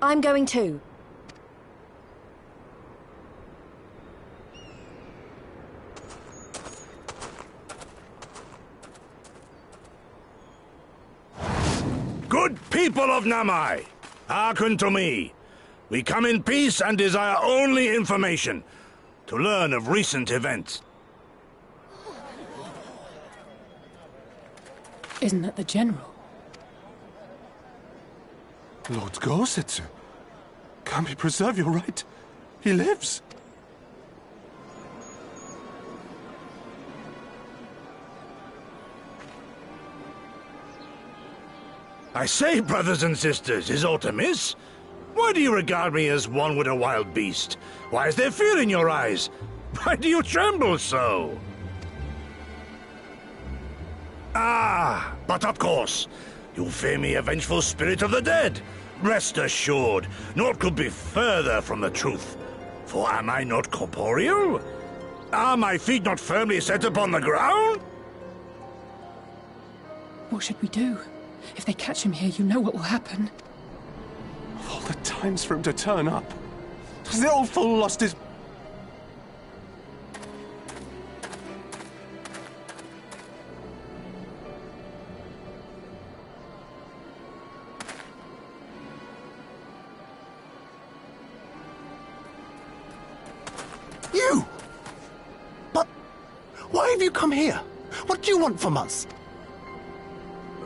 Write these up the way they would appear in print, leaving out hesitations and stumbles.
I'm going too. Good people of Namai, hearken to me. We come in peace and desire only information to learn of recent events. Isn't that the General? Lord Gosetsu, Kami, preserve your right. He lives. I say, brothers and sisters, is aught amiss? Why do you regard me as one with a wild beast? Why is there fear in your eyes? Why do you tremble so? Ah, but of course, you fear me, a vengeful spirit of the dead. Rest assured, naught could be further from the truth. For am I not corporeal? Are my feet not firmly set upon the ground? What should we do? If they catch him here, you know what will happen. Of all the times for him to turn up, has the old fool lost his... You! But why have you come here? What do you want from us?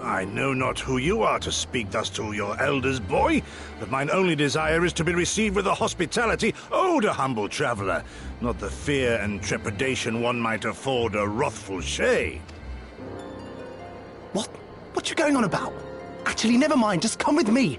I know not who you are to speak thus to your elders, boy, but mine only desire is to be received with the hospitality owed a humble traveler, not the fear and trepidation one might afford a wrathful shay. What you going on about? Actually, never mind, just come with me.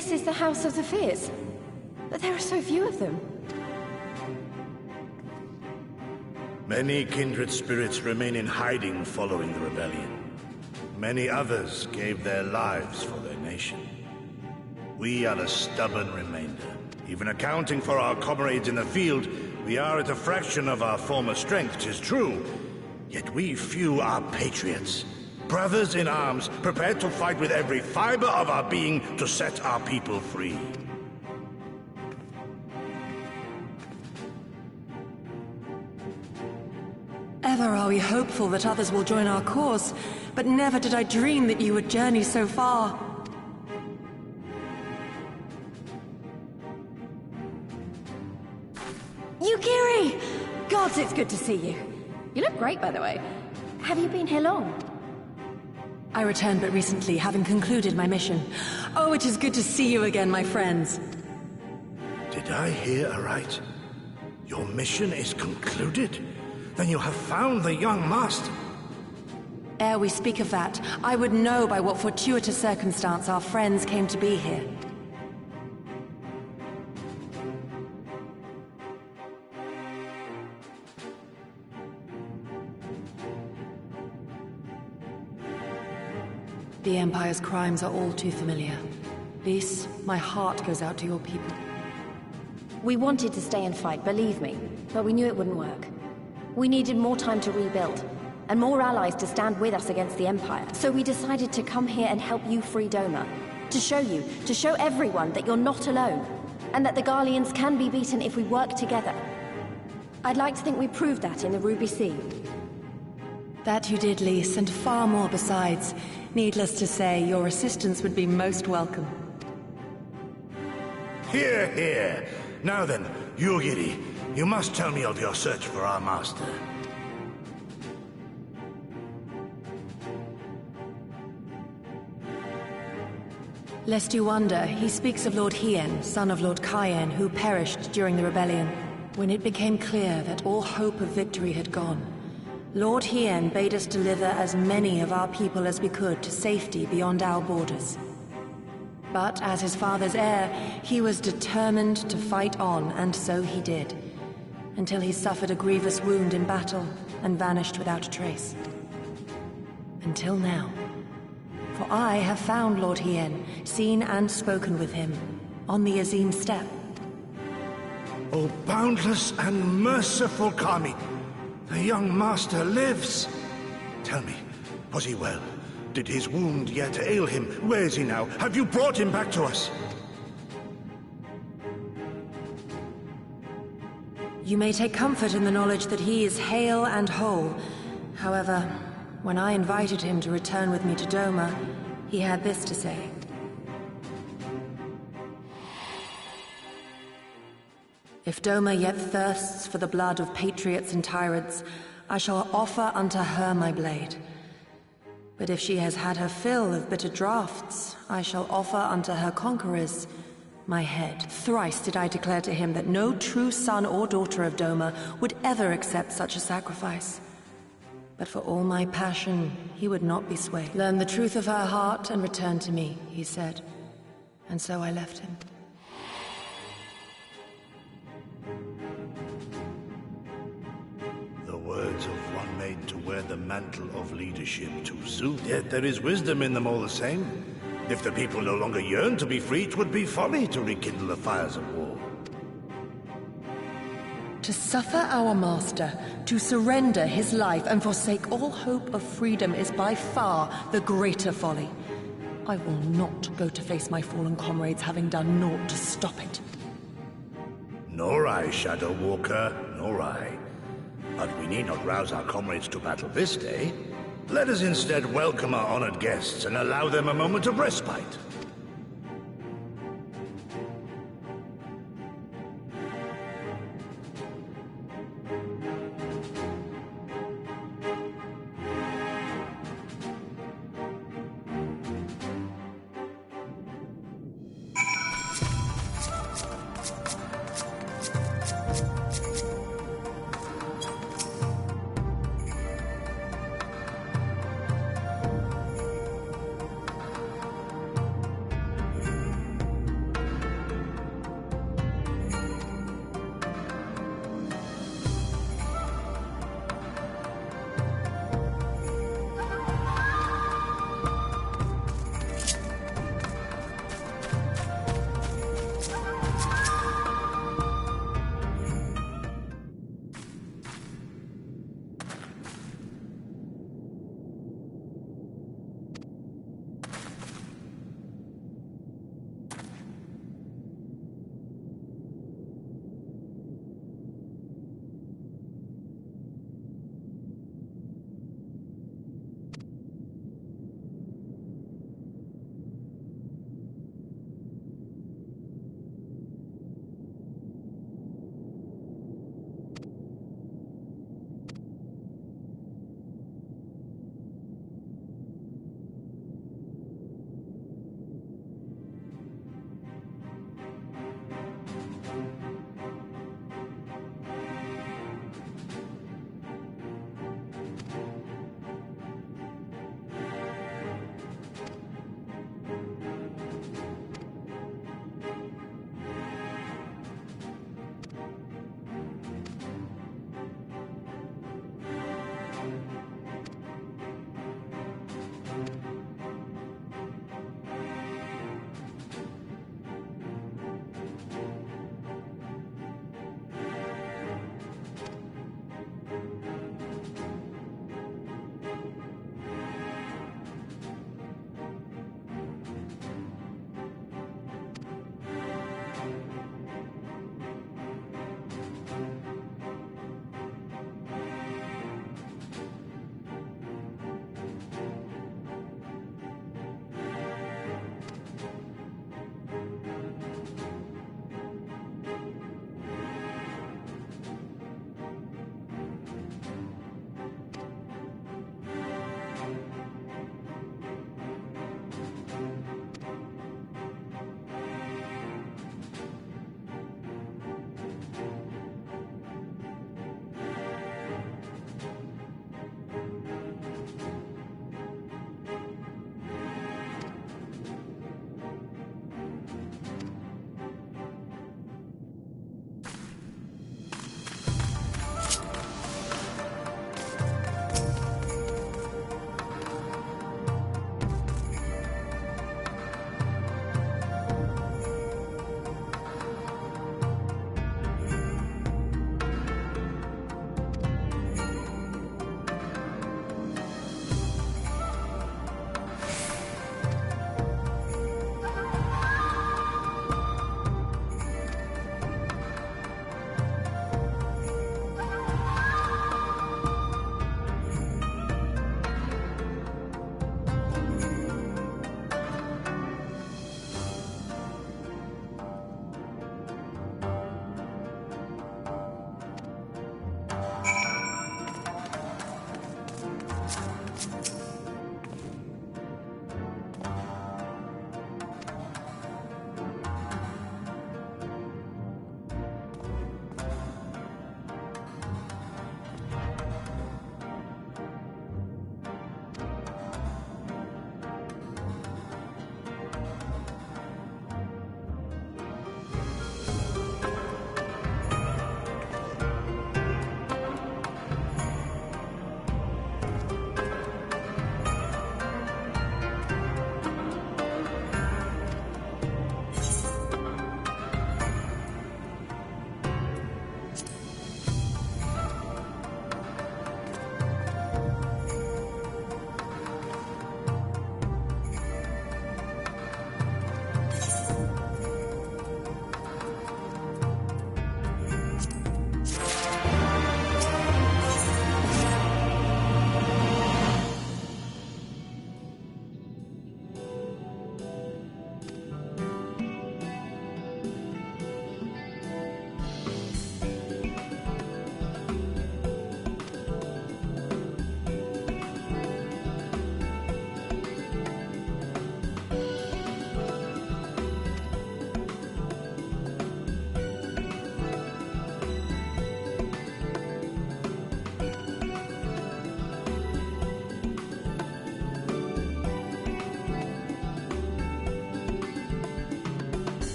This is the House of the Fears. But there are so few of them. Many kindred spirits remain in hiding following the rebellion. Many others gave their lives for their nation. We are a stubborn remainder. Even accounting for our comrades in the field, we are at a fraction of our former strength, 'tis true. Yet we few are patriots. Brothers in arms, prepared to fight with every fiber of our being to set our people free. Ever are we hopeful that others will join our cause, but never did I dream that you would journey so far. Yukiri! Gods, it's good to see you. You look great, by the way. Have you been here long? I returned but recently, having concluded my mission. Oh, it is good to see you again, my friends. Did I hear aright? Your mission is concluded? Then you have found the young master. Ere we speak of that, I would know by what fortuitous circumstance our friends came to be here. The Empire's crimes are all too familiar. Lys, my heart goes out to your people. We wanted to stay and fight, believe me, but we knew it wouldn't work. We needed more time to rebuild, and more allies to stand with us against the Empire. So we decided to come here and help you free Doma. To show everyone that you're not alone, and that the Garleans can be beaten if we work together. I'd like to think we proved that in the Ruby Sea. That you did, Lys, and far more besides. Needless to say, your assistance would be most welcome. Hear, hear. Now then, Yugiri, you must tell me of your search for our master. Lest you wonder, he speaks of Lord Hien, son of Lord Cayenne, who perished during the rebellion. When it became clear that all hope of victory had gone, Lord Hien bade us deliver as many of our people as we could to safety beyond our borders. But as his father's heir, he was determined to fight on, and so he did, until he suffered a grievous wound in battle and vanished without a trace. Until now. For I have found Lord Hien, seen and spoken with him, on the Azim steppe. O boundless and merciful Kami, the young master lives. Tell me, was he well? Did his wound yet ail him? Where is he now? Have you brought him back to us? You may take comfort in the knowledge that he is hale and whole. However, when I invited him to return with me to Doma, he had this to say. If Doma yet thirsts for the blood of patriots and tyrants, I shall offer unto her my blade. But if she has had her fill of bitter draughts, I shall offer unto her conquerors my head. Thrice did I declare to him that no true son or daughter of Doma would ever accept such a sacrifice. But for all my passion, he would not be swayed. Learn the truth of her heart and return to me, he said. And so I left him. The words of one made to wear the mantle of leadership too soon. Yet there is wisdom in them all the same. If the people no longer yearn to be free, it would be folly to rekindle the fires of war. To suffer our master, to surrender his life and forsake all hope of freedom is by far the greater folly. I will not go to face my fallen comrades having done naught to stop it. Nor I, Shadow Walker, nor I. But we need not rouse our comrades to battle this day. Let us instead welcome our honored guests and allow them a moment of respite.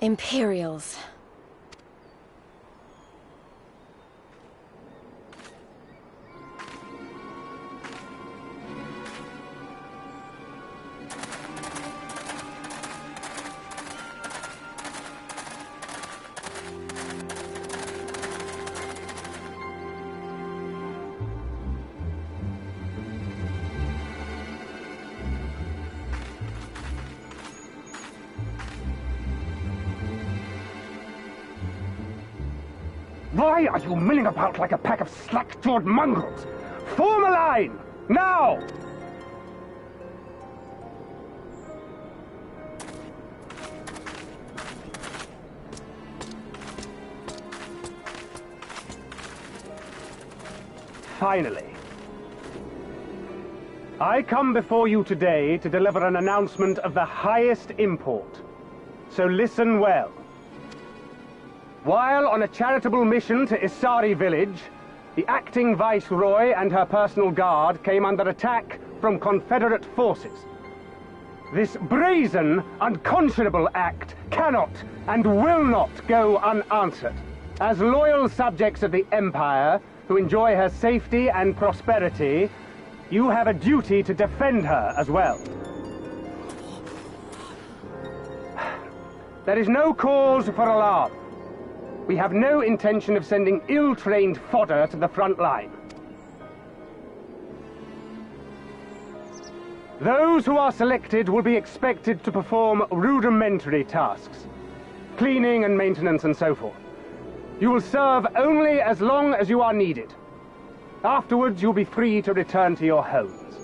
Imperials. Why are you milling about like a pack of slack-jawed mongrels? Form a line! Now! Finally. I come before you today to deliver an announcement of the highest import. So listen well. While on a charitable mission to Isari village, the acting Viceroy and her personal guard came under attack from Confederate forces. This brazen, unconscionable act cannot and will not go unanswered. As loyal subjects of the Empire, who enjoy her safety and prosperity, you have a duty to defend her as well. There is no cause for alarm. We have no intention of sending ill-trained fodder to the front line. Those who are selected will be expected to perform rudimentary tasks, cleaning and maintenance and so forth. You will serve only as long as you are needed. Afterwards, you'll be free to return to your homes.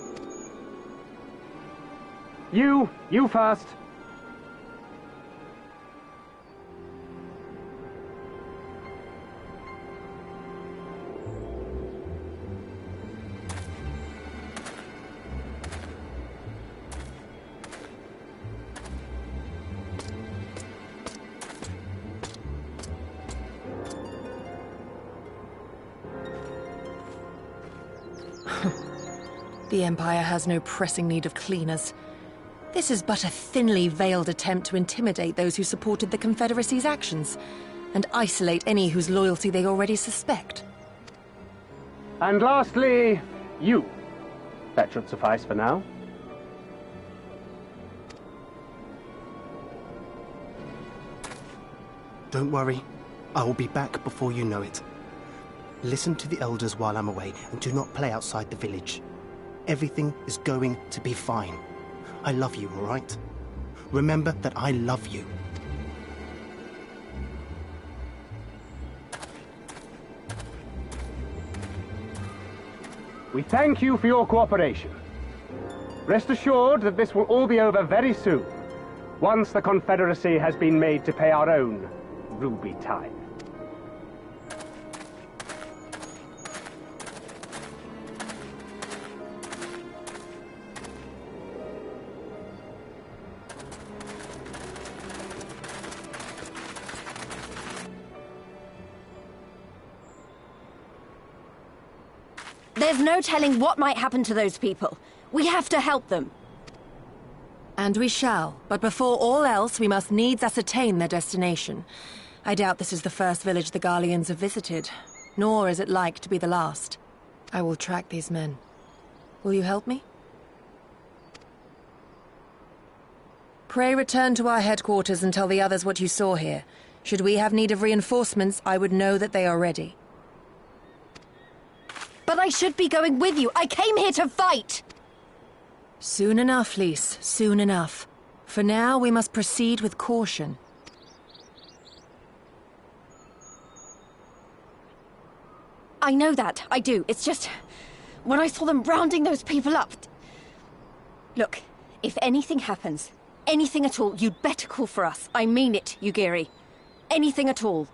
You first. The Empire has no pressing need of cleaners. This is but a thinly veiled attempt to intimidate those who supported the Confederacy's actions, and isolate any whose loyalty they already suspect. And lastly, you. That should suffice for now. Don't worry. I will be back before you know it. Listen to the elders while I'm away, and do not play outside the village. Everything is going to be fine. I love you, all right? Remember that I love you. We thank you for your cooperation. Rest assured that this will all be over very soon, once the Confederacy has been made to pay our own ruby tithe. There's no telling what might happen to those people. We have to help them. And we shall, but before all else, we must needs ascertain their destination. I doubt this is the first village the Garleans have visited, nor is it like to be the last. I will track these men. Will you help me? Pray return to our headquarters and tell the others what you saw here. Should we have need of reinforcements, I would know that they are ready. But I should be going with you. I came here to fight! Soon enough, Lys. Soon enough. For now, we must proceed with caution. I know that. I do. It's just... when I saw them rounding those people up... Look, if anything happens, anything at all, you'd better call for us. I mean it, Yugiri. Anything at all.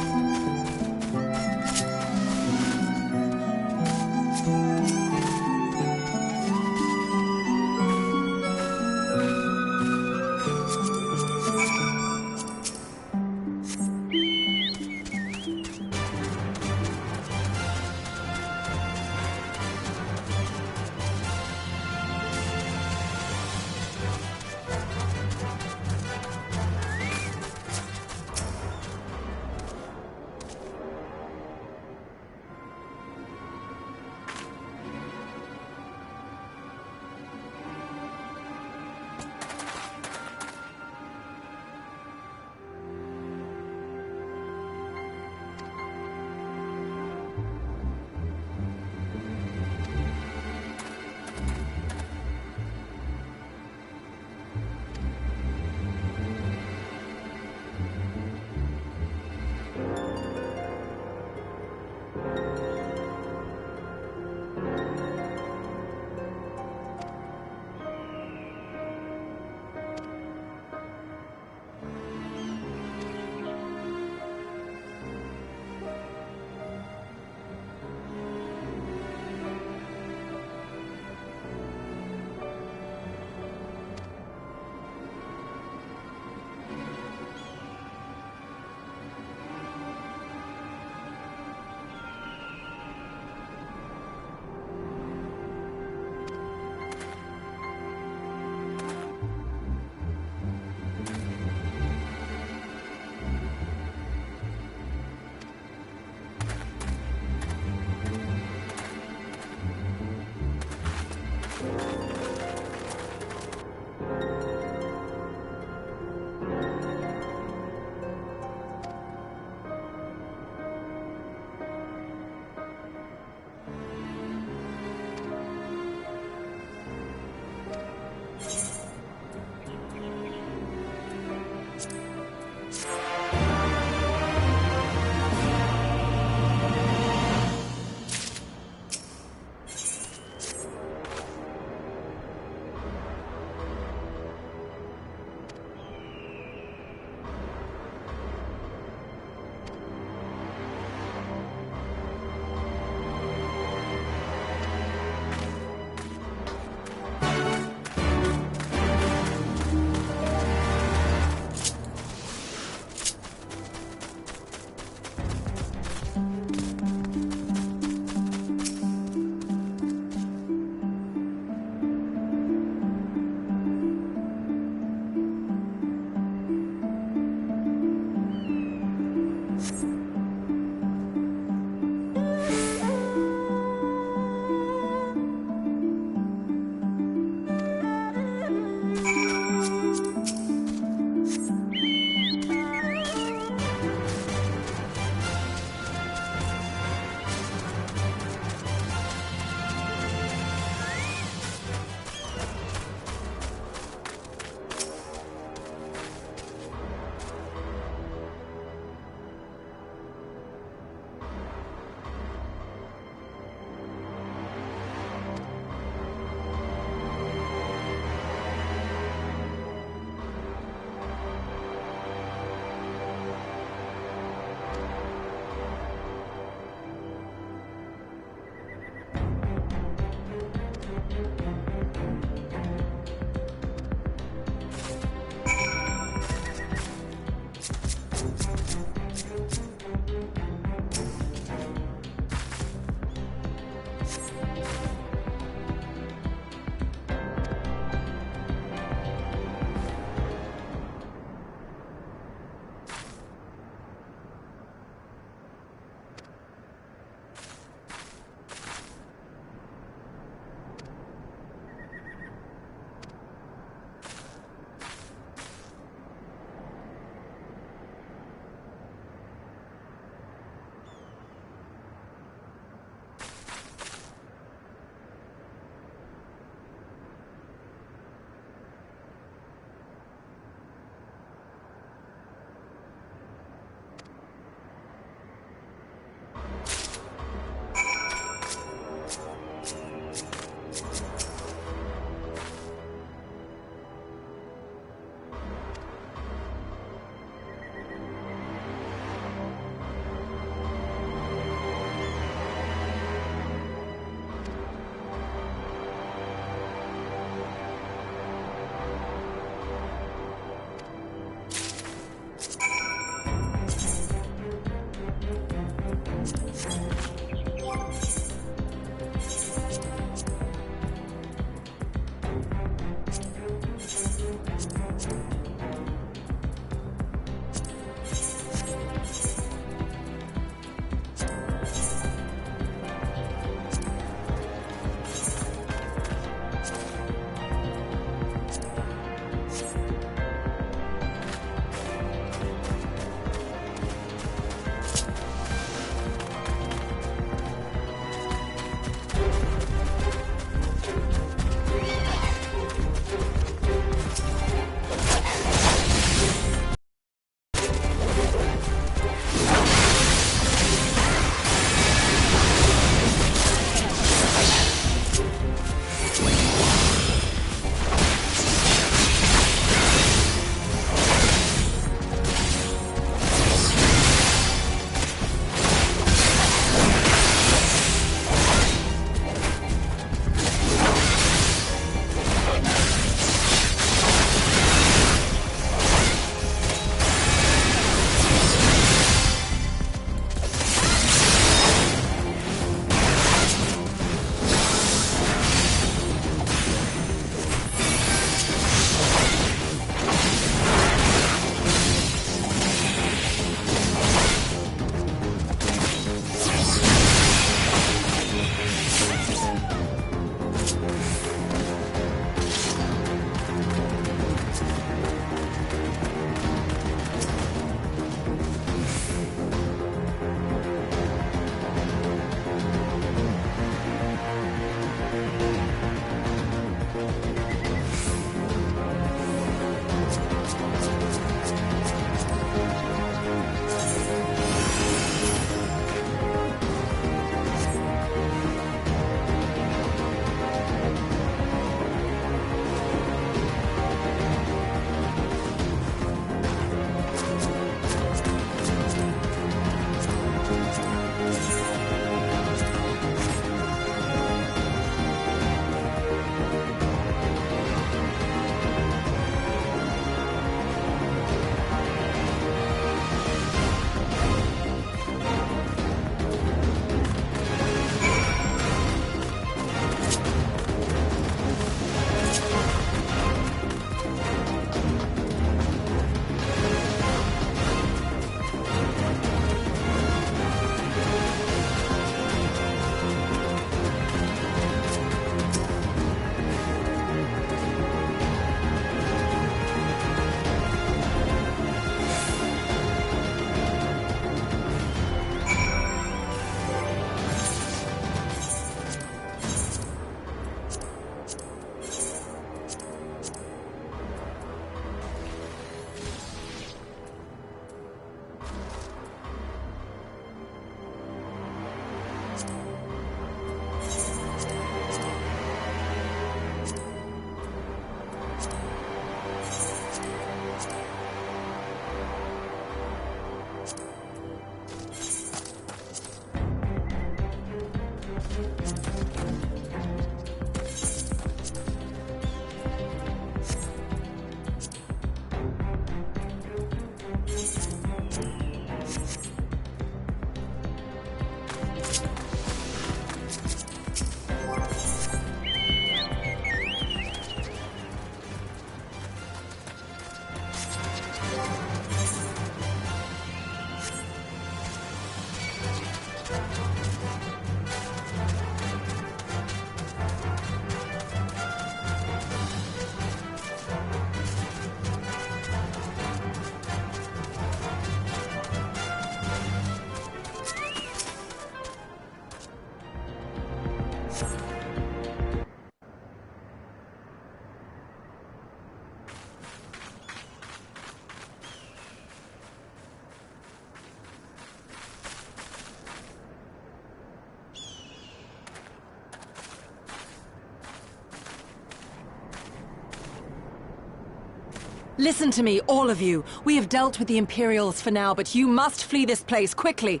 Listen to me, all of you. We have dealt with the Imperials for now, but you must flee this place, quickly.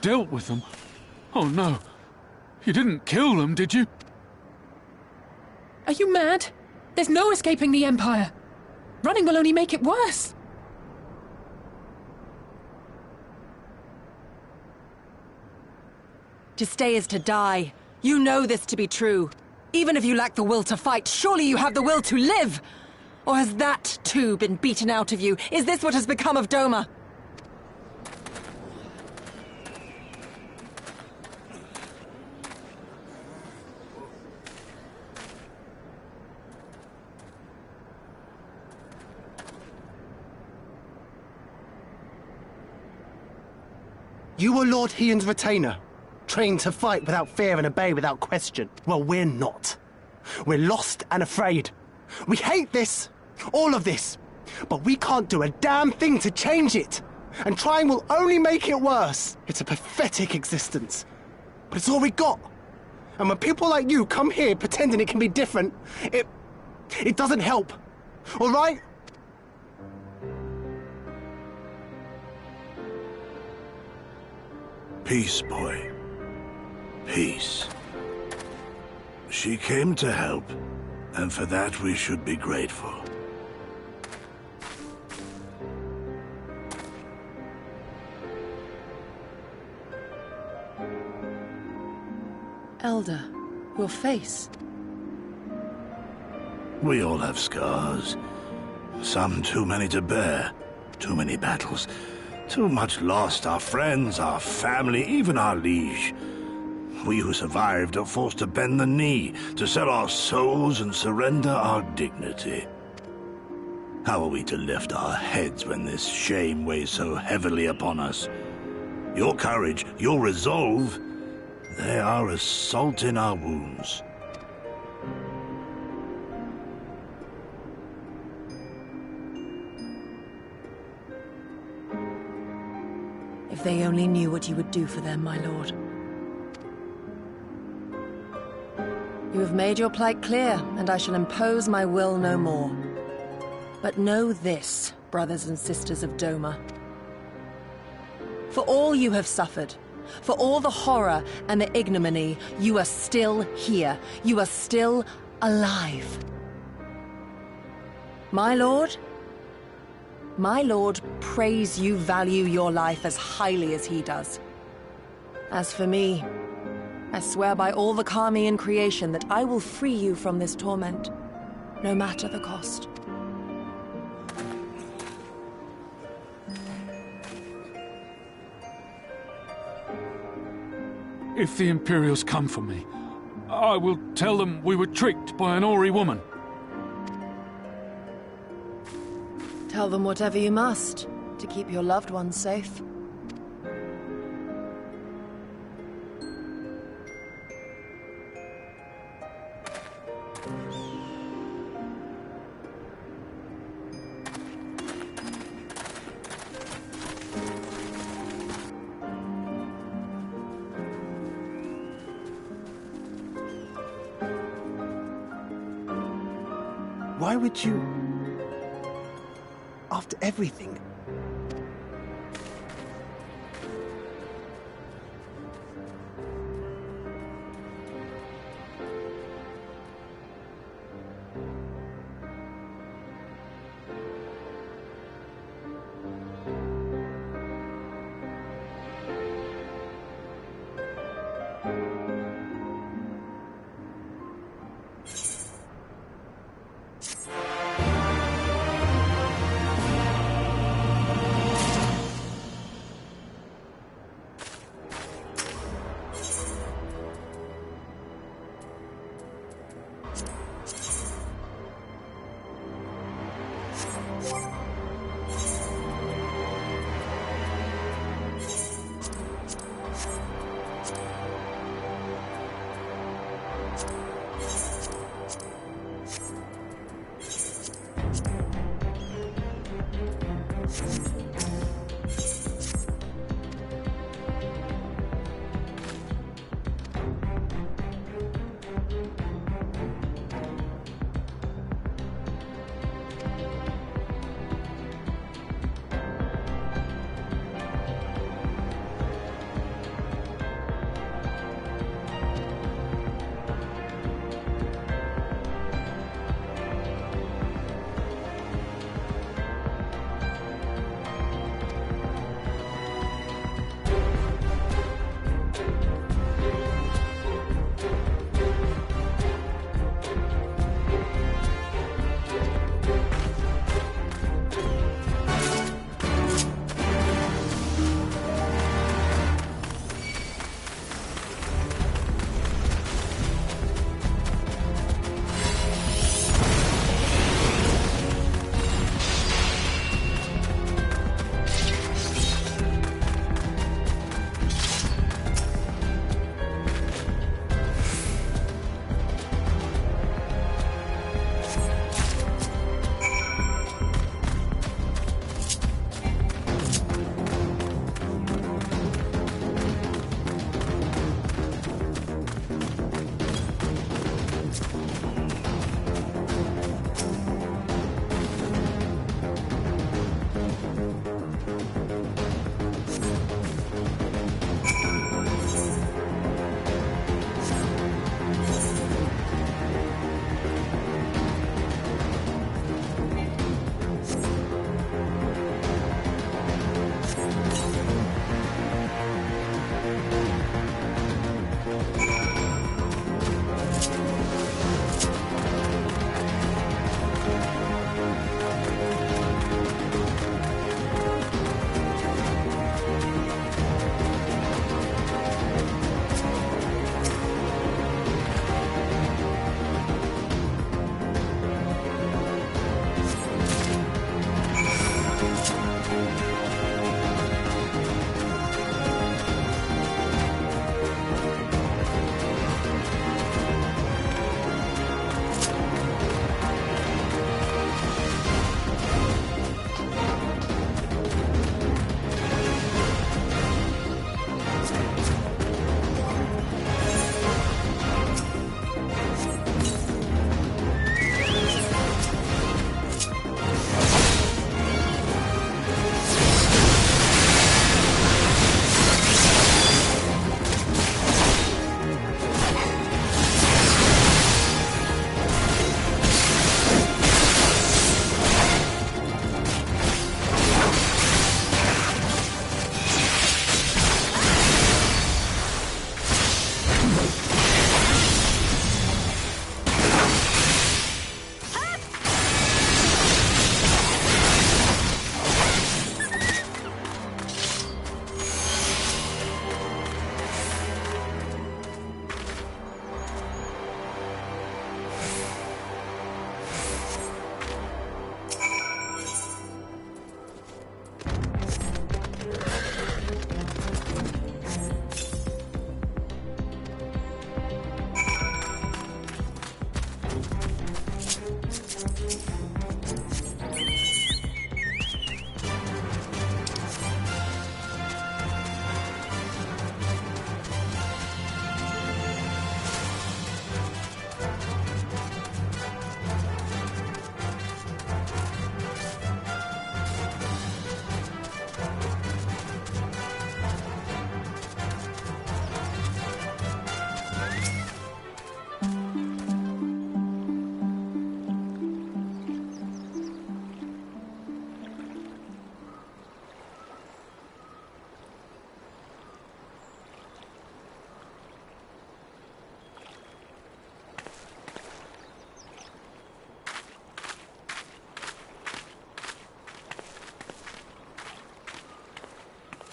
Dealt with them? Oh no. You didn't kill them, did you? Are you mad? There's no escaping the Empire. Running will only make it worse. To stay is to die. You know this to be true. Even if you lack the will to fight, surely you have the will to live! Or has that, too, been beaten out of you? Is this what has become of Doma? You were Lord Hien's retainer, trained to fight without fear and obey without question. Well, we're not. We're lost and afraid. We hate this, all of this, but we can't do a damn thing to change it. And trying will only make it worse. It's a pathetic existence, but it's all we got. And when people like you come here pretending it can be different, it doesn't help. All right? Peace, boy. Peace. She came to help, and for that we should be grateful. Elder, your face. We all have scars. Some too many to bear. Too many battles. Too much lost, our friends, our family, even our liege. We who survived are forced to bend the knee, to sell our souls and surrender our dignity. How are we to lift our heads when this shame weighs so heavily upon us? Your courage, your resolve, they are as salt in our wounds. If they only knew what you would do for them, my lord. You have made your plight clear, and I shall impose my will no more. But know this, brothers and sisters of Doma. For all you have suffered, for all the horror and the ignominy, you are still here. You are still alive. My lord prays you value your life as highly as he does. As for me, I swear by all the Kami in creation that I will free you from this torment, no matter the cost. If the Imperials come for me, I will tell them we were tricked by an Ori woman. Tell them whatever you must, to keep your loved ones safe. Why would you... After everything...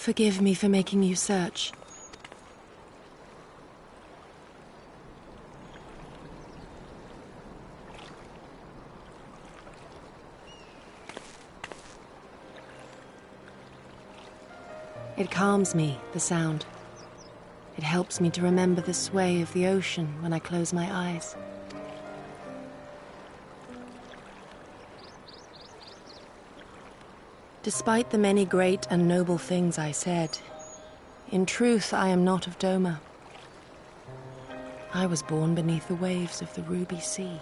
Forgive me for making you search. It calms me, the sound. It helps me to remember the sway of the ocean when I close my eyes. Despite the many great and noble things I said, in truth I am not of Doma. I was born beneath the waves of the Ruby Sea.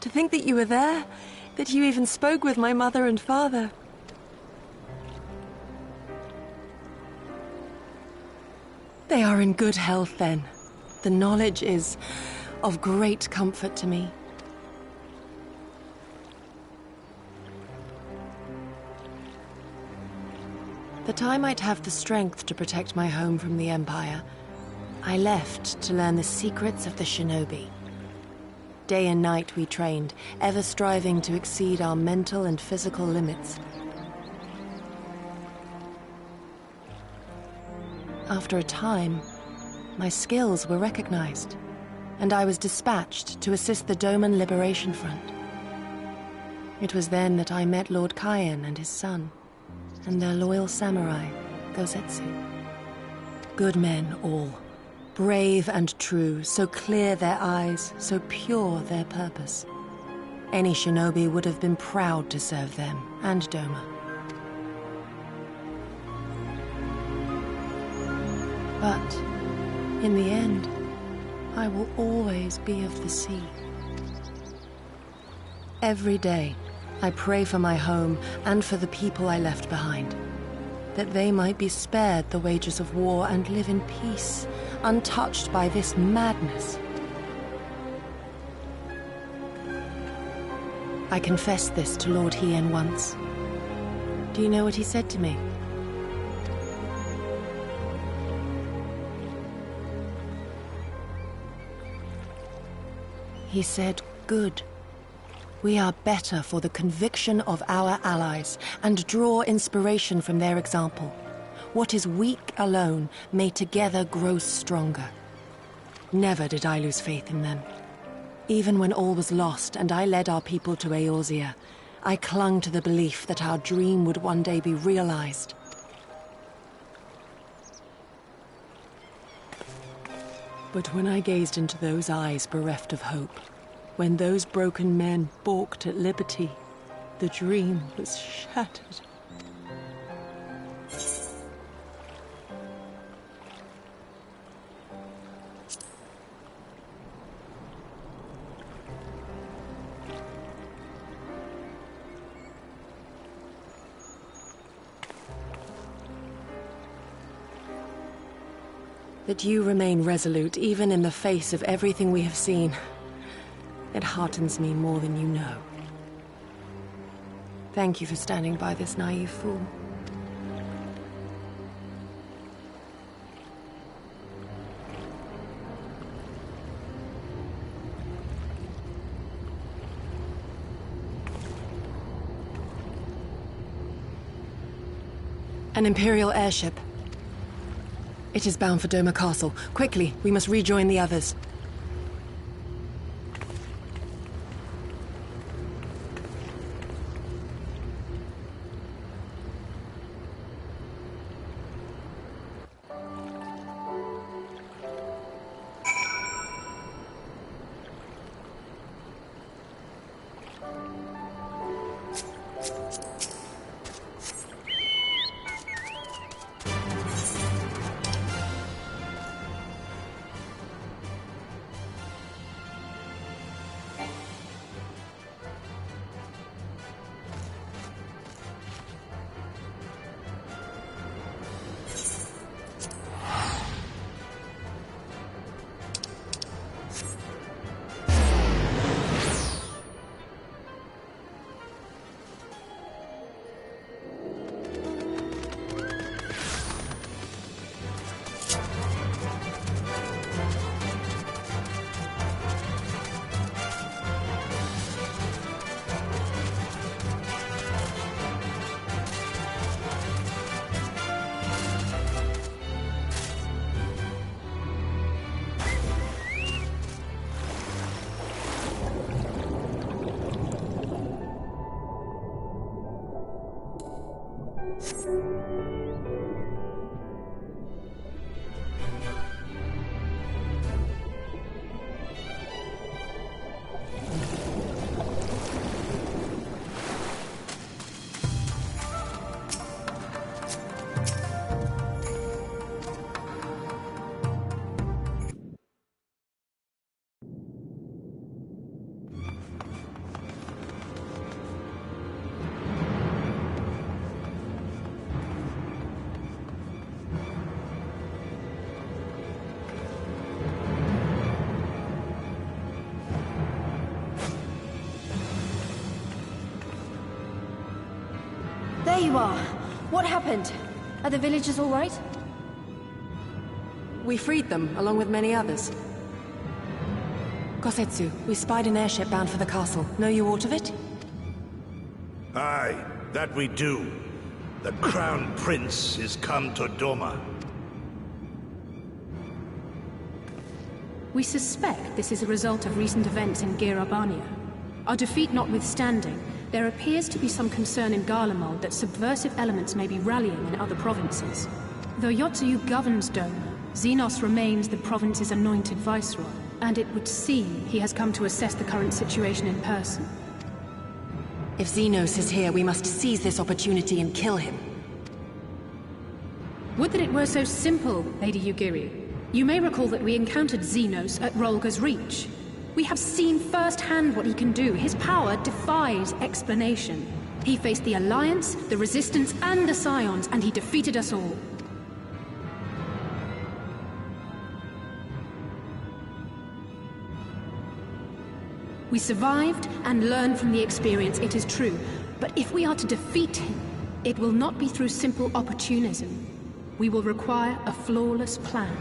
To think that you were there, that you even spoke with my mother and father. They are in good health, then. The knowledge is of great comfort to me. That I might have the strength to protect my home from the Empire, I left to learn the secrets of the shinobi. Day and night we trained, ever striving to exceed our mental and physical limits. After a time, my skills were recognized, and I was dispatched to assist the Doman Liberation Front. It was then that I met Lord Cayenne and his son, and their loyal samurai, Gosetsu. Good men all. Brave and true, so clear their eyes, so pure their purpose. Any shinobi would have been proud to serve them and Doma. But, in the end, I will always be of the sea. Every day, I pray for my home and for the people I left behind, that they might be spared the wages of war and live in peace, untouched by this madness. I confessed this to Lord Hien once. Do you know what he said to me? He said, "Good. We are better for the conviction of our allies, and draw inspiration from their example. What is weak alone may together grow stronger." Never did I lose faith in them. Even when all was lost and I led our people to Eorzea, I clung to the belief that our dream would one day be realized. But when I gazed into those eyes bereft of hope, when those broken men balked at liberty, the dream was shattered. That you remain resolute even in the face of everything we have seen. It heartens me more than you know. Thank you for standing by this naive fool. An Imperial airship. It is bound for Doma Castle. Quickly, we must rejoin the others. you are! What happened? Are the villagers all right? We freed them, along with many others. Kosetsu, we spied an airship bound for the castle. Know you aught of it? Aye, that we do. The Crown Prince is come to Doma. We suspect this is a result of recent events in Girabania. Our defeat notwithstanding, there appears to be some concern in Garlemald that subversive elements may be rallying in other provinces. Though Yotsuyu governs Doma, Xenos remains the province's anointed viceroy, and it would seem he has come to assess the current situation in person. If Xenos is here, we must seize this opportunity and kill him. Would that it were so simple, Lady Yugiri. You may recall that we encountered Xenos at Rolga's Reach. We have seen firsthand what he can do. His power defies explanation. He faced the Alliance, the Resistance, and the Scions, and he defeated us all. We survived and learned from the experience, it is true. But if we are to defeat him, it will not be through simple opportunism. We will require a flawless plan.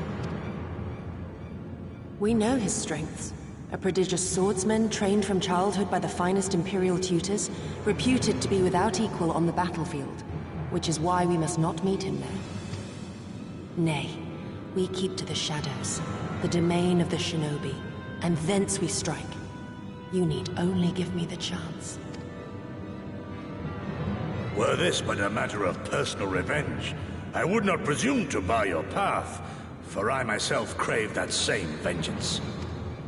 We know his strengths. A prodigious swordsman trained from childhood by the finest Imperial tutors, reputed to be without equal on the battlefield, which is why we must not meet him there. Nay, we keep to the shadows, the domain of the shinobi, and thence we strike. You need only give me the chance. Were this but a matter of personal revenge, I would not presume to bar your path, for I myself crave that same vengeance.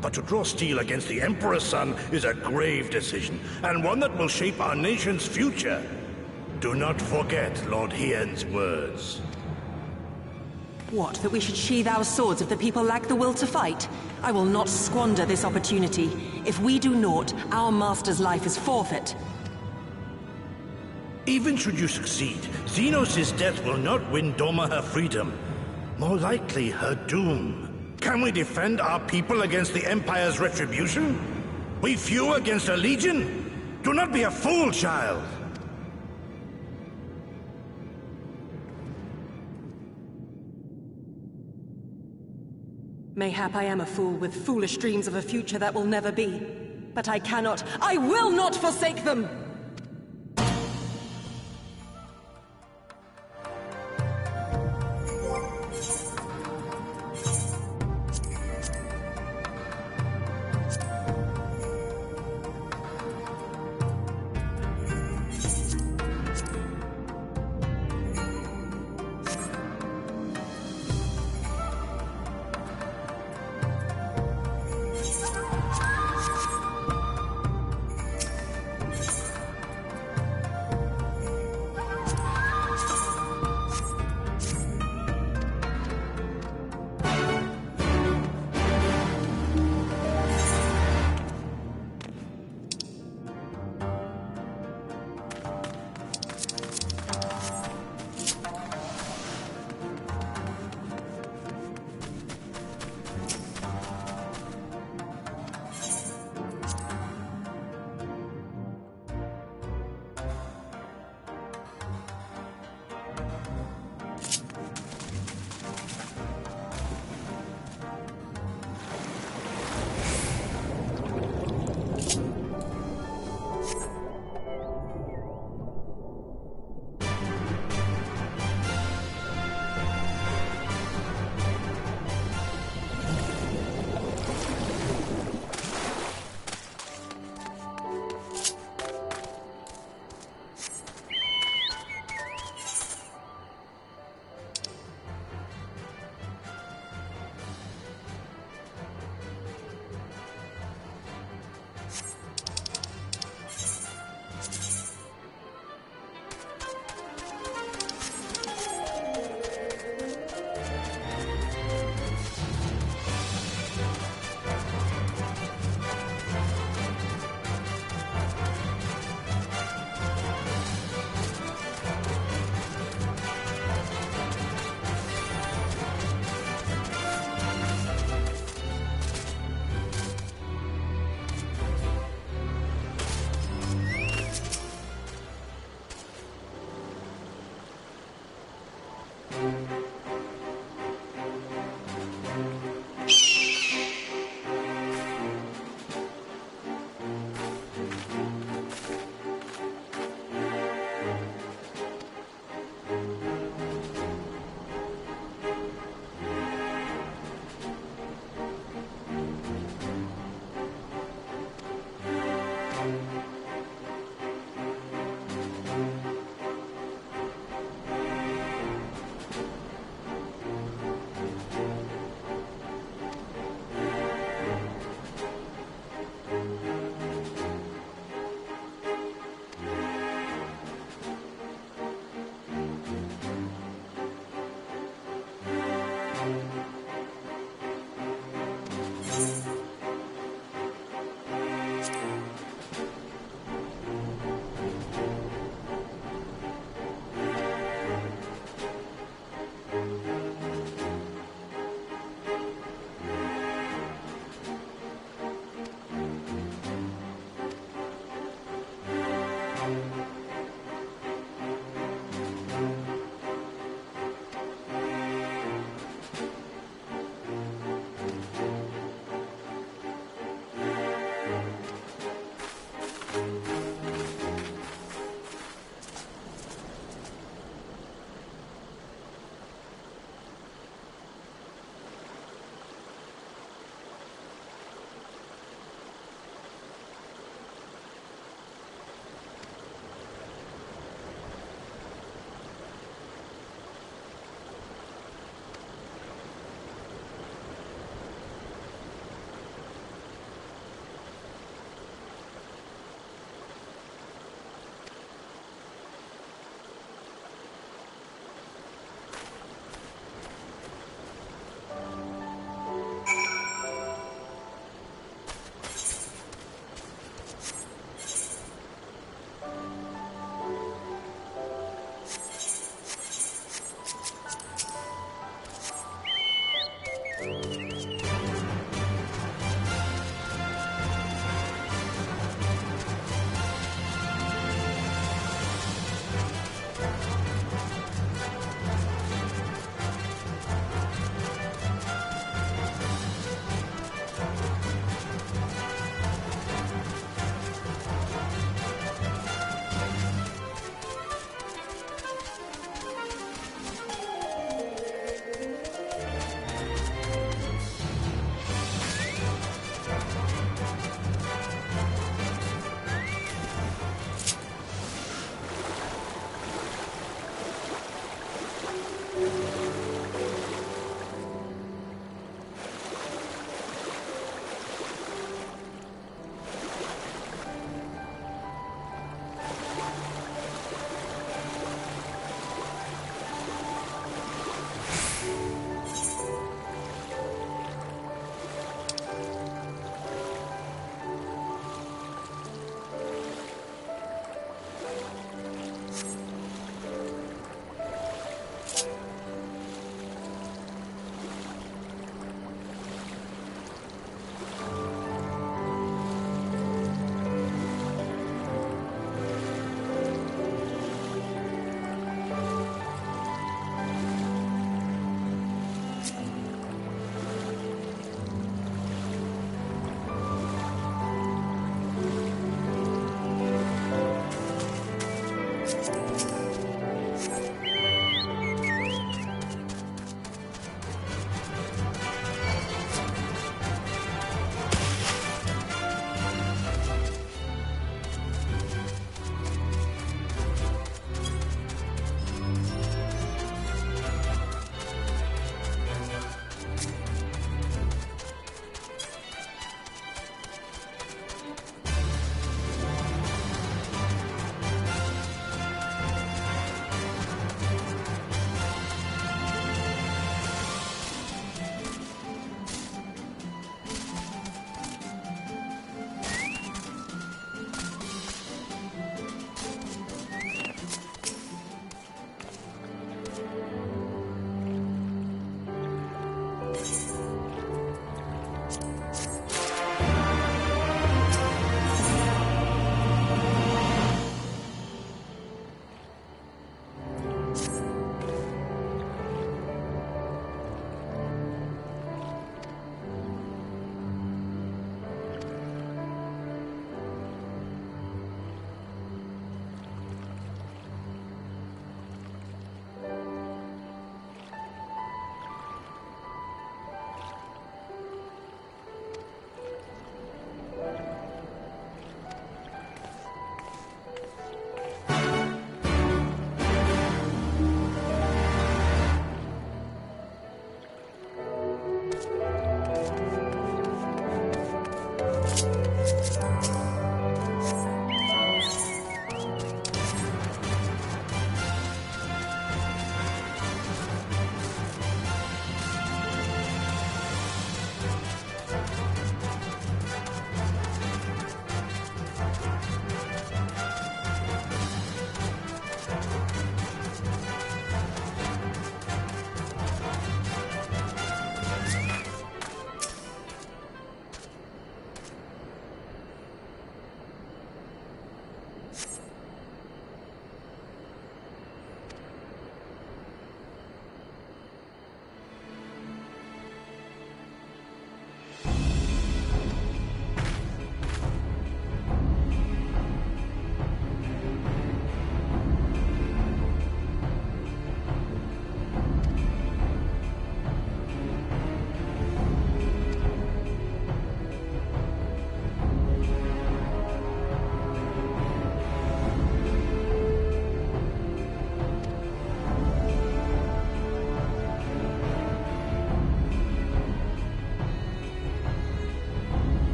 But to draw steel against the Emperor's son is a grave decision, and one that will shape our nation's future. Do not forget Lord Hien's words. What, that we should sheathe our swords if the people lack the will to fight? I will not squander this opportunity. If we do naught, our master's life is forfeit. Even should you succeed, Xenos' death will not win Doma her freedom. More likely, her doom. Can we defend our people against the Empire's retribution? We few against a legion? Do not be a fool, child! Mayhap I am a fool with foolish dreams of a future that will never be. But I cannot, I will not forsake them!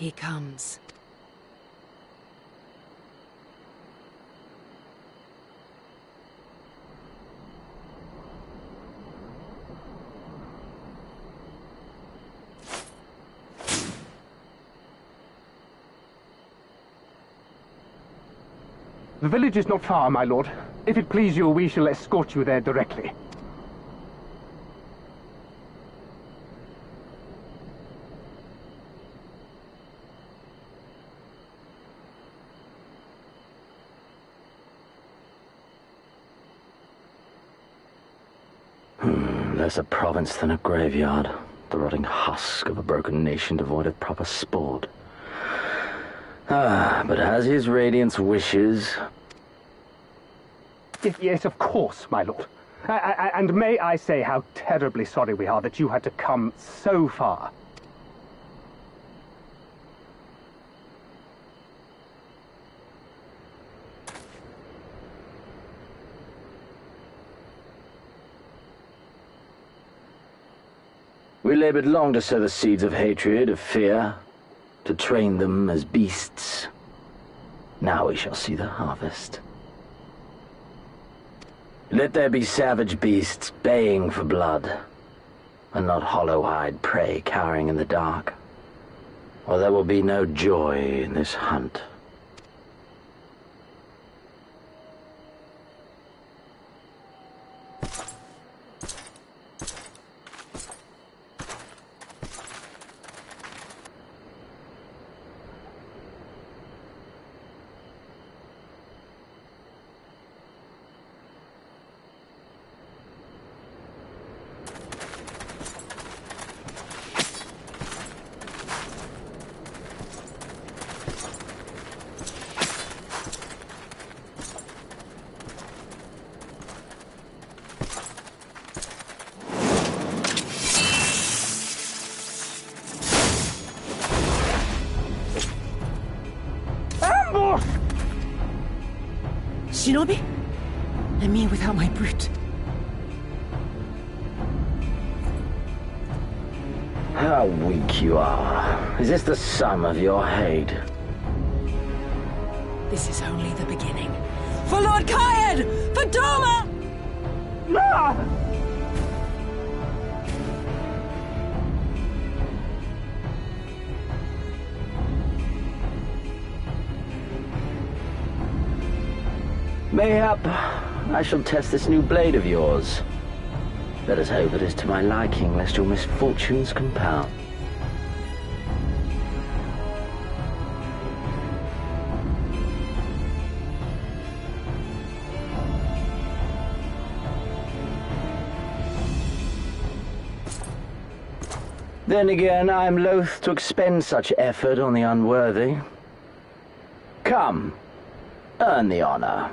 He comes. The village is not far, my lord. If it please you, we shall escort you there directly. Less a province than a graveyard. The rotting husk of a broken nation devoid of proper sport. But as his radiance wishes... Yes, of course, my lord. And may I say how terribly sorry we are that you had to come so far. We labored long to sow the seeds of hatred, of fear, to train them as beasts. Now we shall see the harvest. Let there be savage beasts baying for blood, and not hollow-eyed prey cowering in the dark, or there will be no joy in this hunt. Shinobi? And me without my brute. How weak you are. Is this the sum of your hate? This is only the beginning. For Lord Kyan! For Doma! Ah! Mayhap I shall test this new blade of yours. Let us hope it is to my liking, lest your misfortunes compound. Then again, I am loath to expend such effort on the unworthy. Come, earn the honor.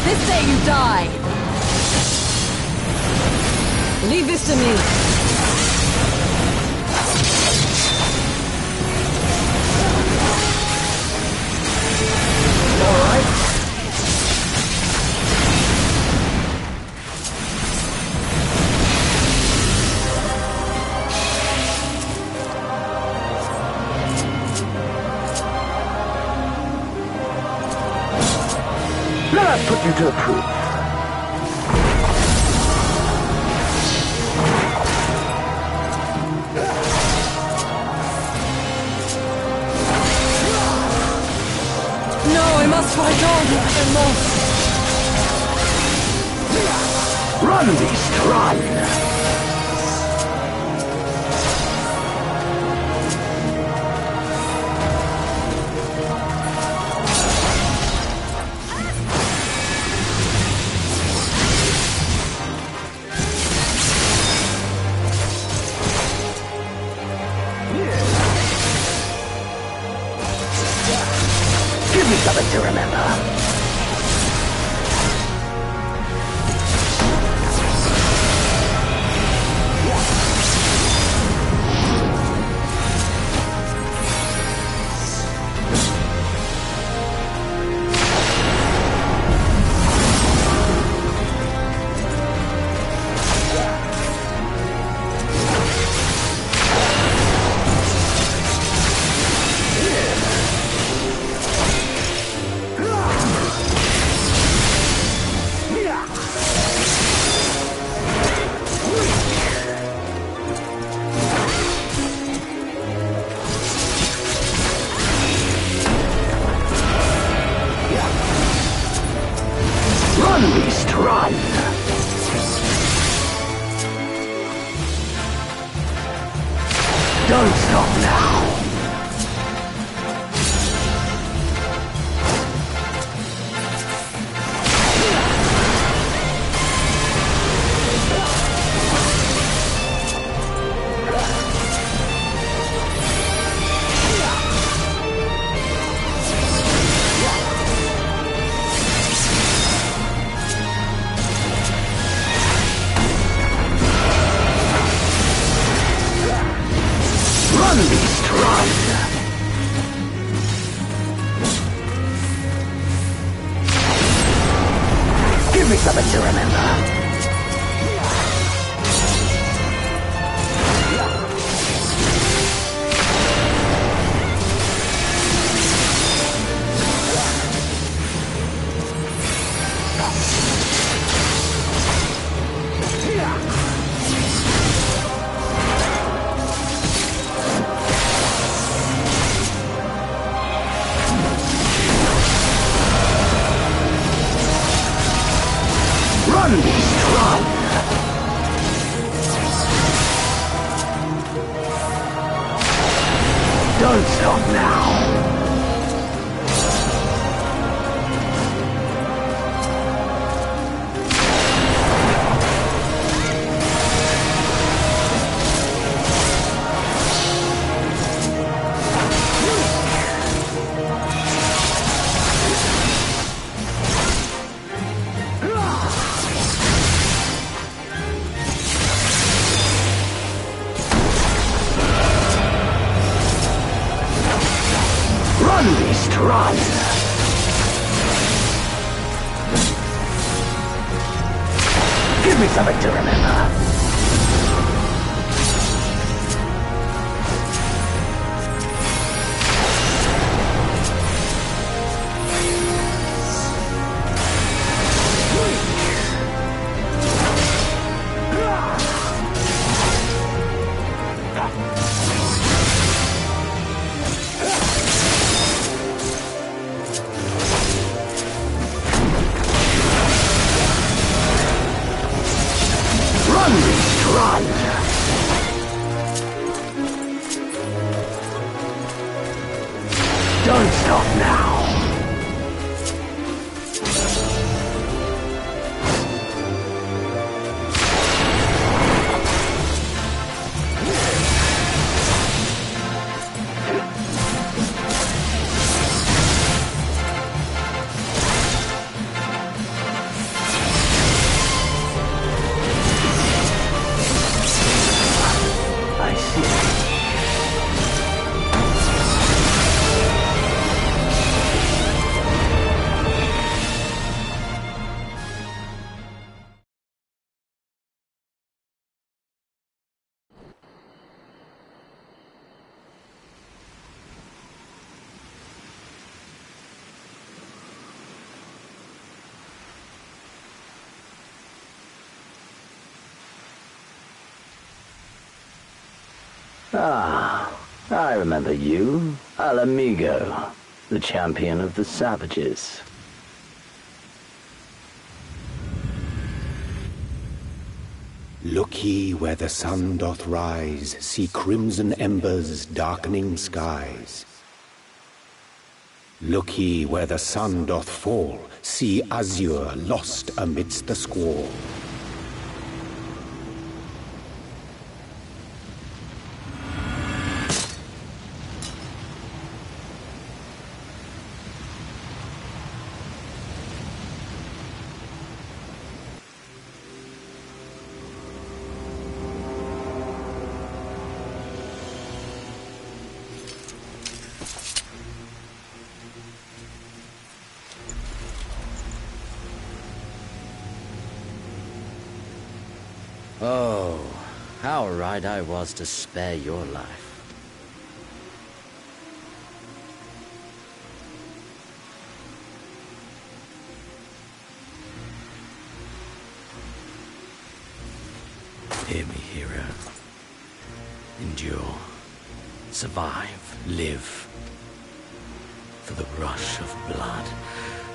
This day you die! Leave this to me. Let us put you to the proof. No, I must fight on and more. Run, beast, run! Give me something to remember. Run, beast, run! Don't stop now! Run, beast, run! Give me something to remember. Run, beast, run! Don't stop now! Run, beast, run! Give me something to remember. off now. Ah, I remember you. Al Amigo, the champion of the savages. Look ye where the sun doth rise, see crimson embers darkening skies. Look ye where the sun doth fall, see azure lost amidst the squall. Oh, how right I was to spare your life. Hear me, hero. Endure. Survive. Live. For the rush of blood.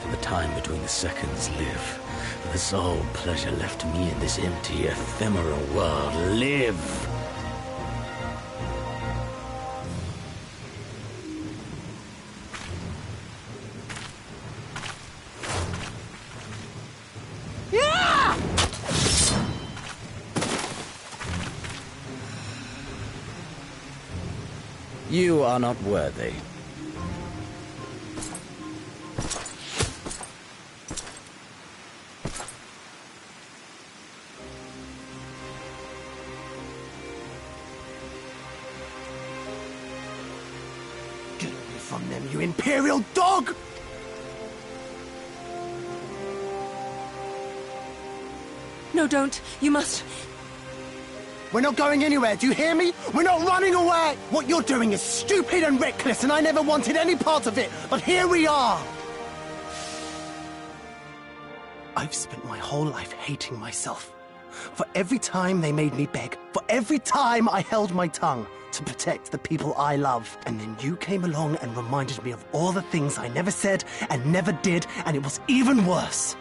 For the time between the seconds. Live. For the sole pleasure left to me in this empty, ephemeral world. Live! You are not worthy. Get away from them, you Imperial dog! No, don't. You must... We're not going anywhere, do you hear me? We're not running away! What you're doing is stupid and reckless, and I never wanted any part of it, but here we are! I've spent my whole life hating myself. For every time they made me beg, for every time I held my tongue to protect the people I love. And then you came along and reminded me of all the things I never said and never did, and it was even worse.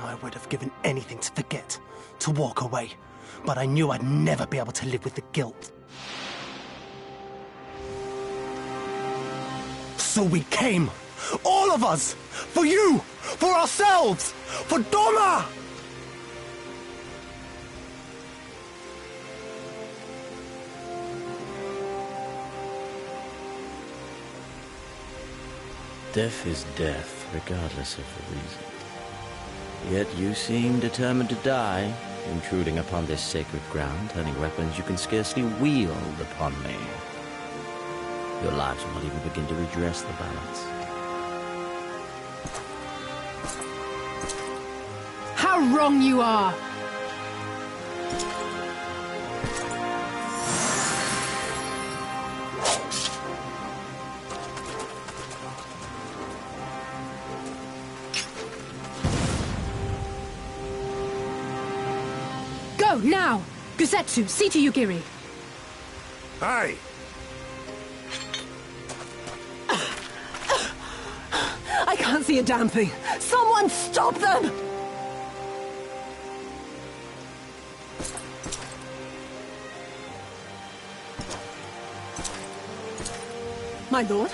I would have given anything to forget, to walk away. But I knew I'd never be able to live with the guilt. So we came, all of us, for you, for ourselves, for Doma! Death is death, regardless of the reason. Yet you seem determined to die, intruding upon this sacred ground, turning weapons you can scarcely wield upon me. Your lives will not even begin to redress the balance. How wrong you are! Go, now! Gusetsu, see to Yugiri. Aye. I can't see a damn thing. Someone stop them! My lord?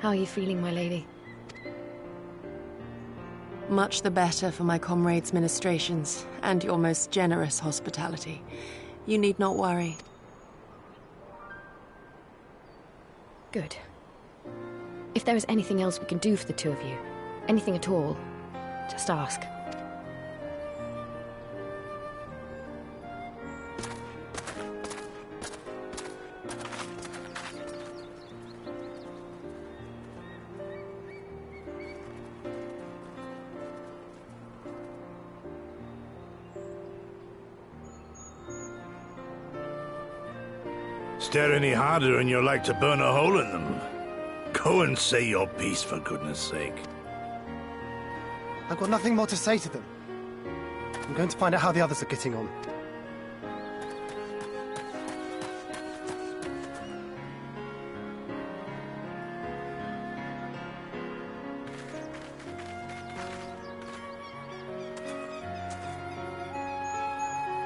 How are you feeling, my lady? Much the better for my comrades' ministrations and your most generous hospitality. You need not worry. Good. If there is anything else we can do for the two of you, anything at all, just ask. Stare any harder and you're like to burn a hole in them. Go and say your piece, for goodness sake. I've got nothing more to say to them. I'm going to find out how the others are getting on.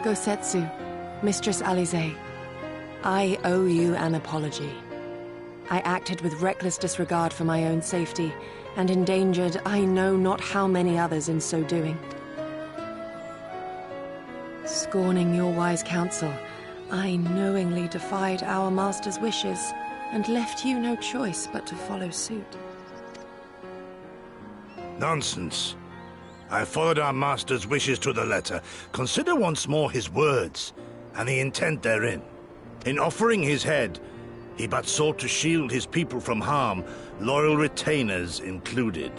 Gosetsu, Mistress Alize, I owe you an apology. I acted with reckless disregard for my own safety, and endangered I know not how many others in so doing. Scorning your wise counsel, I knowingly defied our master's wishes, and left you no choice but to follow suit. Nonsense. I followed our master's wishes to the letter. Consider once more his words, and the intent therein. In offering his head, he but sought to shield his people from harm, loyal retainers included.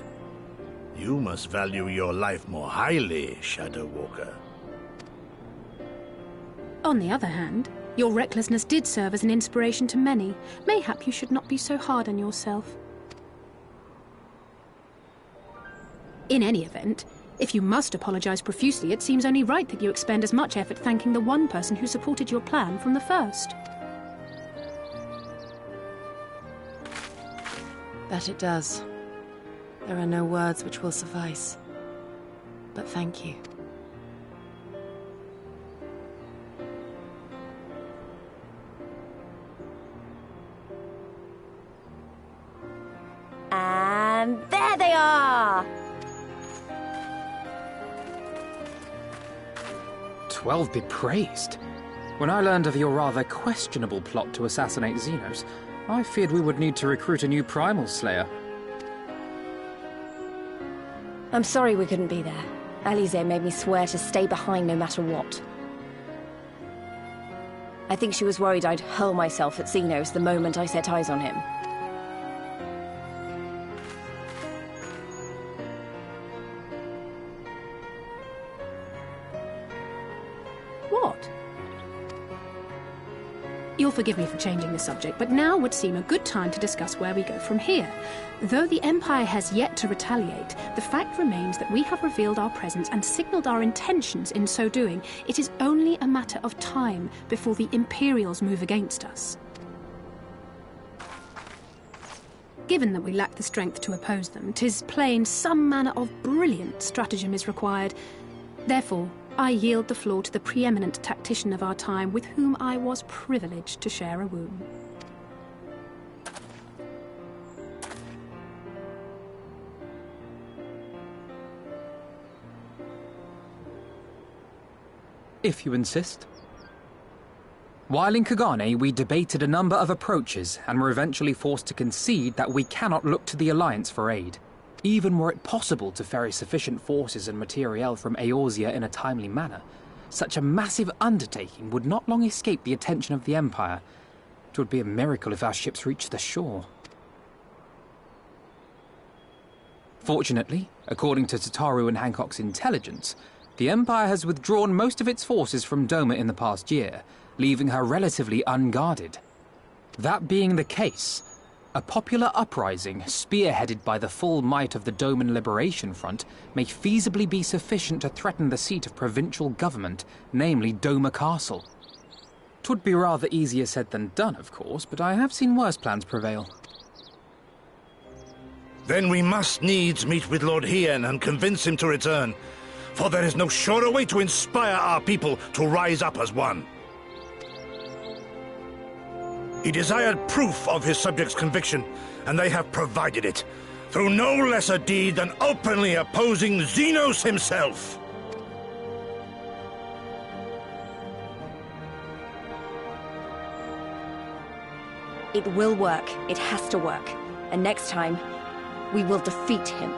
You must value your life more highly, Shadow Walker. On the other hand, your recklessness did serve as an inspiration to many. Mayhap you should not be so hard on yourself. In any event, if you must apologize profusely, it seems only right that you expend as much effort thanking the one person who supported your plan from the first. That it does. There are no words which will suffice. But thank you. And there they are! 12 be praised. When I learned of your rather questionable plot to assassinate Xenos, I feared we would need to recruit a new Primal Slayer. I'm sorry we couldn't be there. Alize made me swear to stay behind no matter what. I think she was worried I'd hurl myself at Xenos the moment I set eyes on him. What? You'll forgive me for changing the subject, but now would seem a good time to discuss where we go from here. Though the Empire has yet to retaliate, the fact remains that we have revealed our presence and signaled our intentions in so doing. It is only a matter of time before the Imperials move against us. Given that we lack the strength to oppose them, 'tis plain some manner of brilliant stratagem is required. Therefore, I yield the floor to the preeminent tactician of our time, with whom I was privileged to share a womb. If you insist. While in Kagane, we debated a number of approaches and were eventually forced to concede that we cannot look to the Alliance for aid. Even were it possible to ferry sufficient forces and materiel from Eorzea in a timely manner, such a massive undertaking would not long escape the attention of the Empire. It would be a miracle if our ships reached the shore. Fortunately, according to Tataru and Hancock's intelligence, the Empire has withdrawn most of its forces from Doma in the past year, leaving her relatively unguarded. That being the case, a popular uprising, spearheaded by the full might of the Doman Liberation Front, may feasibly be sufficient to threaten the seat of provincial government, namely Doma Castle. 'Twould be rather easier said than done, of course, but I have seen worse plans prevail. Then we must needs meet with Lord Hien and convince him to return, for there is no surer way to inspire our people to rise up as one. He desired proof of his subjects' conviction, and they have provided it, through no less a deed than openly opposing Xenos himself. It will work. It has to work. And next time, we will defeat him.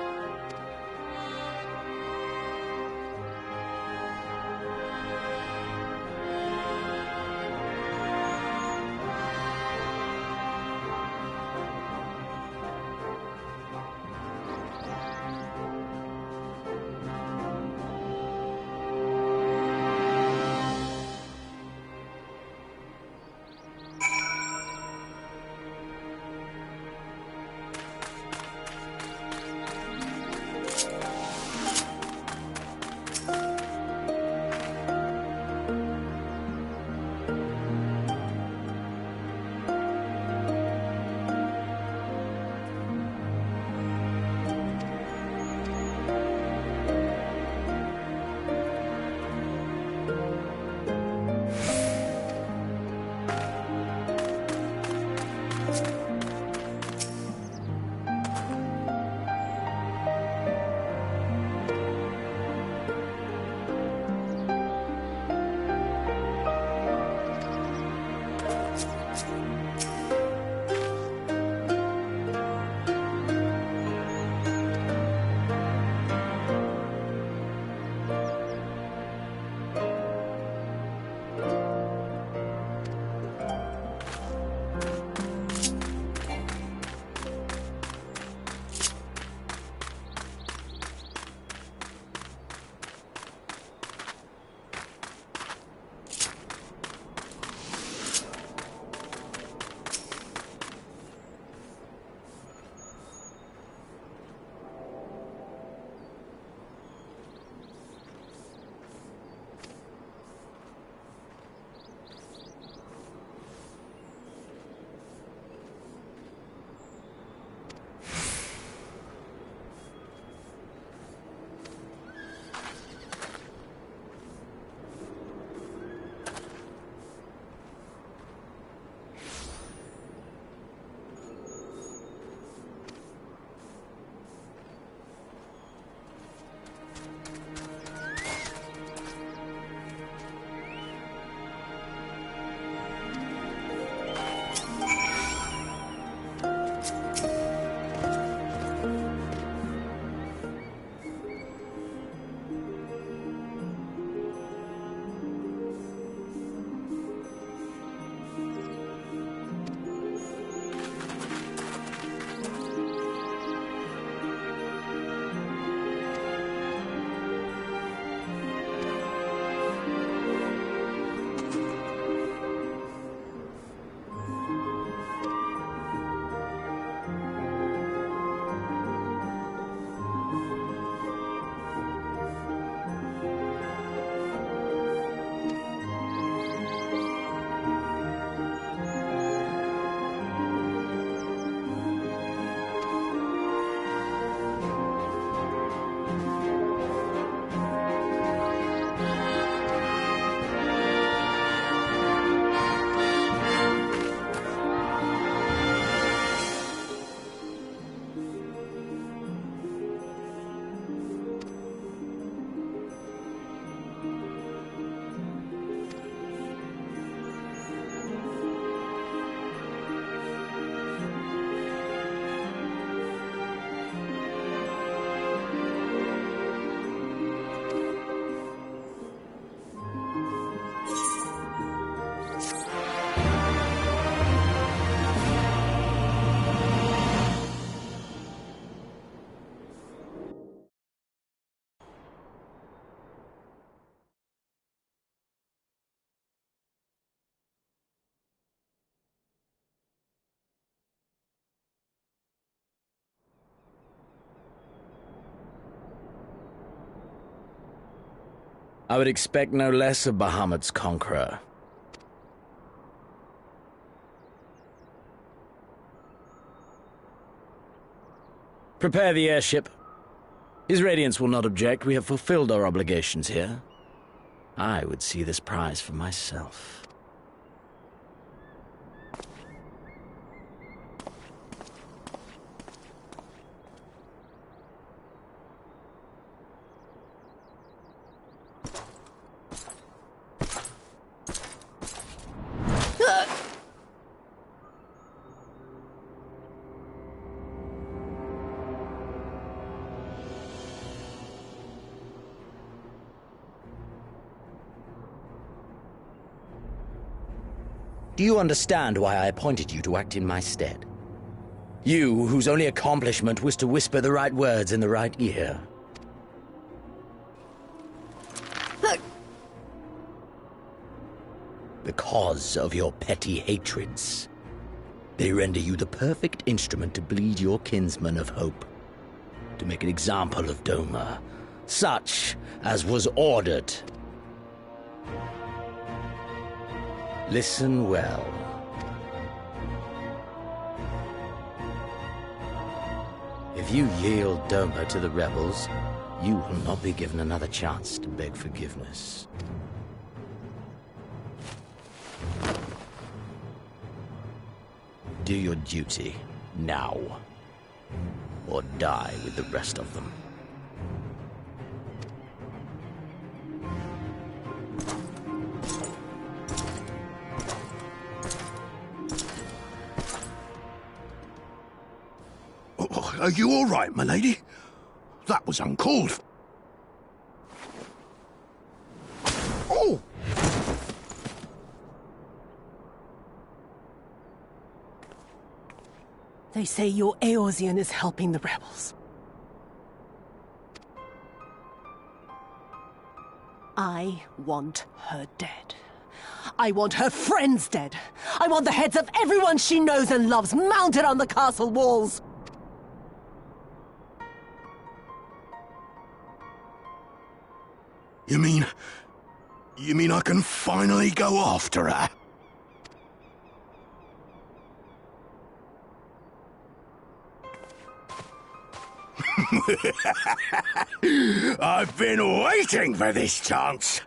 I would expect no less of Bahamut's conqueror. Prepare the airship. His Radiance will not object. We have fulfilled our obligations here. I would see this prize for myself. Do you understand why I appointed you to act in my stead? You, whose only accomplishment was to whisper the right words in the right ear. Because of your petty hatreds, they render you the perfect instrument to bleed your kinsman of hope, to make an example of Doma, such as was ordered. Listen well. If you yield Doma to the rebels, you will not be given another chance to beg forgiveness. Do your duty now, or die with the rest of them. Are you all right, my lady? That was uncalled for. Oh! They say your Eorzean is helping the rebels. I want her dead. I want her friends dead. I want the heads of everyone she knows and loves mounted on the castle walls. You mean I can finally go after her? I've been waiting for this chance.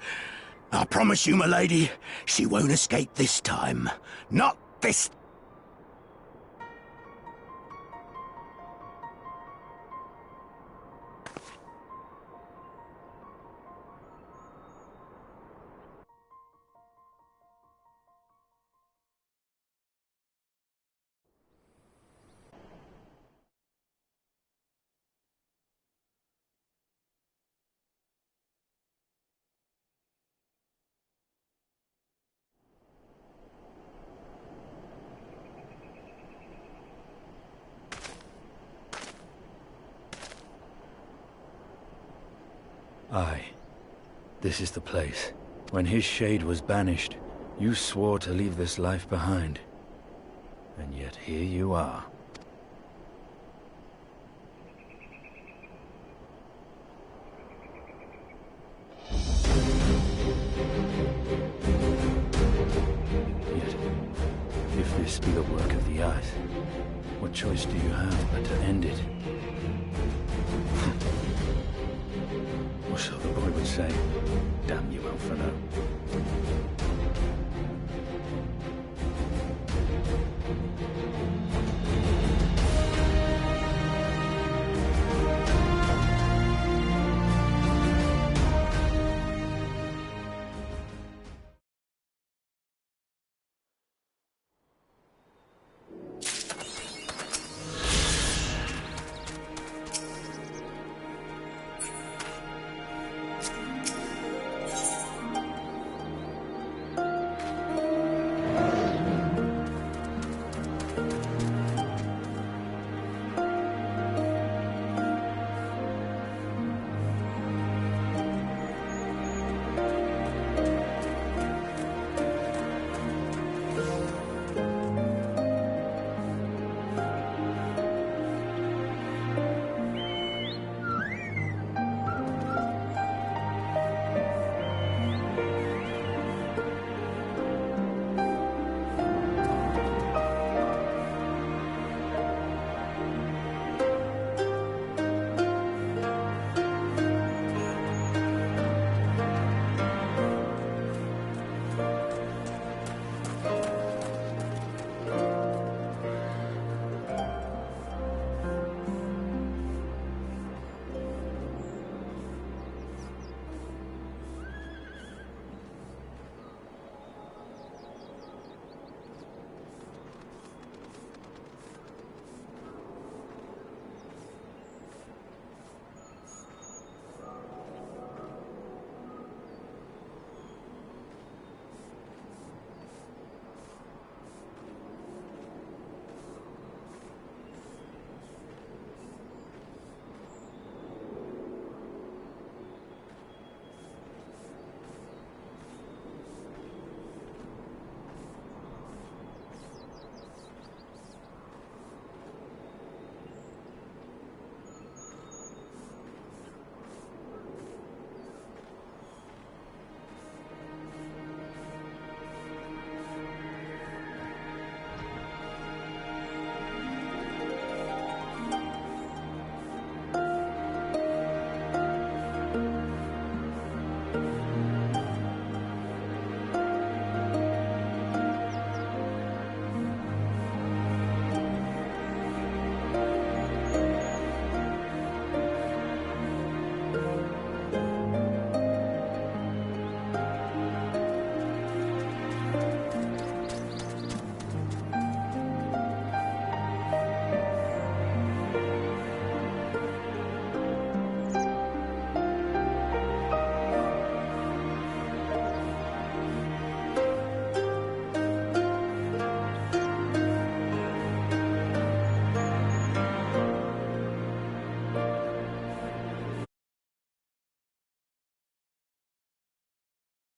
I promise you, my lady, she won't escape this time. Not this... Aye. This is the place. When his shade was banished, you swore to leave this life behind. And yet here you are. Yet, if this be the work of the Eyes, what choice do you have but to end it? Or so the boy would say. Damn you, Alfredo.